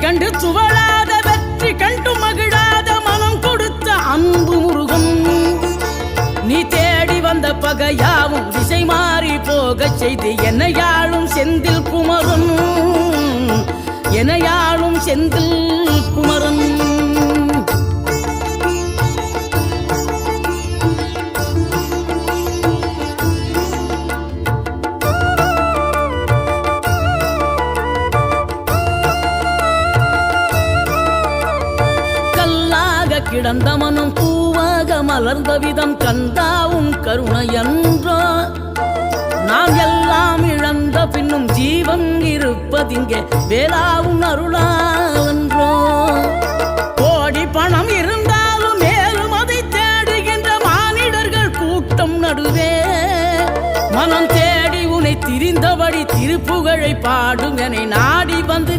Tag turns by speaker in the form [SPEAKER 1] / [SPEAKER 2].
[SPEAKER 1] கண்டு துவளாத வெற்றி கண்டு மகிழாத மனம் கொடுத்த அன்பு முருகன். நீ தேடி வந்த பகையாவும் திசை மாறி போகச் செய்து என்னையாளும் செந்தில் குமரன், என்னையாளும் செந்தில் குமரன். கிடந்த மனம் பூவாக மலர்ந்த விதம் கந்தாவும் கருணையன்றோ. நாம் எல்லாம் இழந்த பின்னும் ஜீவன் இருப்பதிங்கே வேளாவும் அருளாவன்றோ. கோடி பணம் இருந்தாலும் மேலும் அதை தேடுகின்ற மானிடர்கள் கூட்டம் நடுவே மனம் தேடி உனை திரிந்தபடி திருப்புகழை பாடும் என நாடி வந்து